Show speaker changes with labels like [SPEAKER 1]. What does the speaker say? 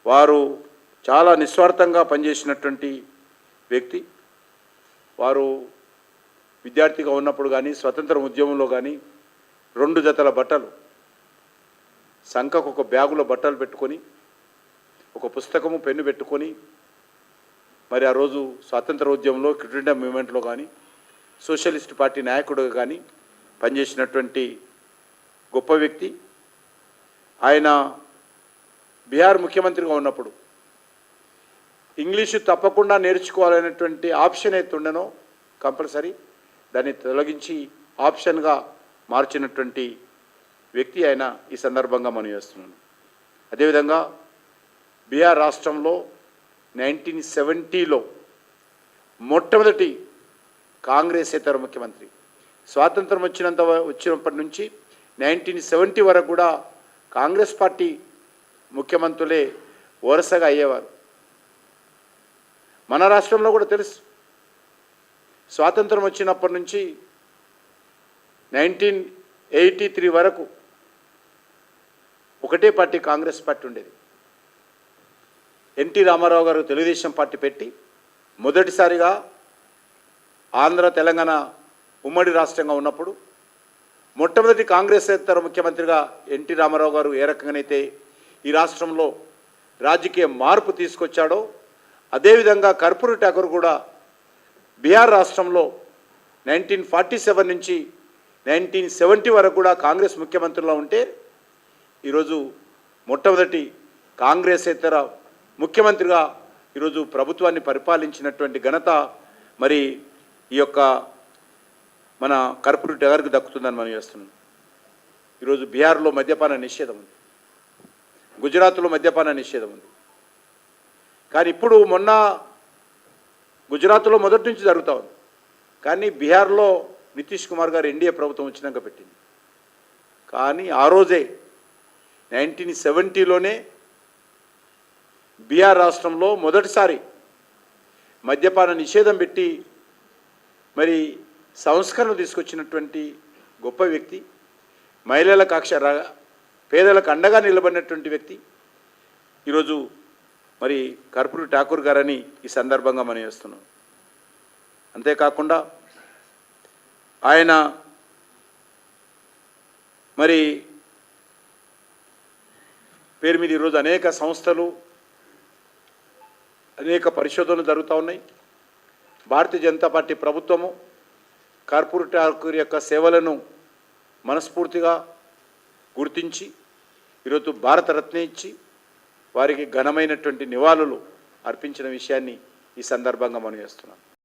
[SPEAKER 1] వారు చాలా నిస్వార్థంగా పనిచేసినటువంటి వ్యక్తి. వారు విద్యార్థిగా ఉన్నప్పుడు కానీ స్వతంత్ర ఉద్యమంలో కానీ 2 జతల బట్టలు, సంఖకు ఒక బ్యాగులో బట్టలు పెట్టుకొని, ఒక పుస్తకము పెన్ను పెట్టుకొని, మరి ఆ రోజు స్వాతంత్ర ఉద్యమంలో క్విట్ ఇండియా మూవ్మెంట్లో కానీ సోషలిస్ట్ పార్టీ నాయకుడుగా కానీ పనిచేసినటువంటి గొప్ప వ్యక్తి. ఆయన బీహార్ ముఖ్యమంత్రిగా ఉన్నప్పుడు ఇంగ్లీషు తప్పకుండా నేర్చుకోవాలనేటువంటి ఆప్షన్ అయితే ఉండనో కంపల్సరీ దాన్ని తొలగించి ఆప్షన్గా మార్చినటువంటి వ్యక్తి ఆయన ఈ సందర్భంగా మనం చేస్తున్నాను. అదేవిధంగా బీహార్ రాష్ట్రంలో 1970లో మొట్టమొదటి కాంగ్రెసేతర ముఖ్యమంత్రి. స్వాతంత్రం వచ్చినప్పటి నుంచి 1970 వరకు కూడా కాంగ్రెస్ పార్టీ ముఖ్యమంత్రులే వరుసగా అయ్యేవారు. మన రాష్ట్రంలో కూడా తెలుసు, స్వాతంత్రం వచ్చినప్పటి నుంచి 1983 వరకు ఒకటే పార్టీ కాంగ్రెస్ పార్టీ ఉండేది. ఎన్టీ రామారావు గారు తెలుగుదేశం పార్టీ పెట్టి మొదటిసారిగా ఆంధ్ర తెలంగాణ ఉమ్మడి రాష్ట్రంగా ఉన్నప్పుడు మొట్టమొదటి కాంగ్రెసేతర ముఖ్యమంత్రిగా ఎన్టీ రామారావు గారు ఏ రకంగానైతే ఈ రాష్ట్రంలో రాజకీయ మార్పు తీసుకొచ్చాడో అదేవిధంగా కర్పూరి ఠాకూర్ కూడా బీహార్ రాష్ట్రంలో 1947 నుంచి 1970 వరకు కూడా కాంగ్రెస్ ముఖ్యమంత్రిలో ఉంటే ఈరోజు మొట్టమొదటి కాంగ్రెసేతర ముఖ్యమంత్రిగా ఈరోజు ప్రభుత్వాన్ని పరిపాలించినటువంటి ఘనత మరి ఈ యొక్క మన కర్పూరి ఠాకూర్కి దక్కుతుందని మనం చేస్తున్నాం. ఈరోజు బీహార్లో మద్యపాన నిషేధం ఉంది, గుజరాత్లో మద్యపాన నిషేధం ఉంది. కానీ ఇప్పుడు మొన్న గుజరాత్లో మొదటి నుంచి జరుగుతూ ఉంది, కానీ బీహార్లో నితీష్ కుమార్ గారు ఎన్డీఏ ప్రభుత్వం వచ్చినాక పెట్టింది. కానీ ఆ రోజే 1970లోనే బీహార్ రాష్ట్రంలో మొదటిసారి మద్యపాన నిషేధం పెట్టి మరి సంస్కరణ తీసుకొచ్చినటువంటి గొప్ప వ్యక్తి, మహిళలకు పేదలకు అండగా నిలబడినటువంటి వ్యక్తి ఈరోజు మరి కర్పూరి ఠాకూర్ గారని ఈ సందర్భంగా మనం చేస్తున్నాం. అంతేకాకుండా ఆయన మరి పేరు మీద ఈరోజు అనేక సంస్థలు, అనేక పరిశోధనలు జరుగుతూ ఉన్నాయి. భారతీయ జనతా పార్టీ ప్రభుత్వము కర్పూరి ఠాకూర్ యొక్క సేవలను మనస్ఫూర్తిగా గుర్తించి ఈరోజు భారతరత్న ఇచ్చి వారికి ఘనమైనటువంటి నివాళులు అర్పించిన విషయాన్ని ఈ సందర్భంగా మనం చేస్తున్నాం.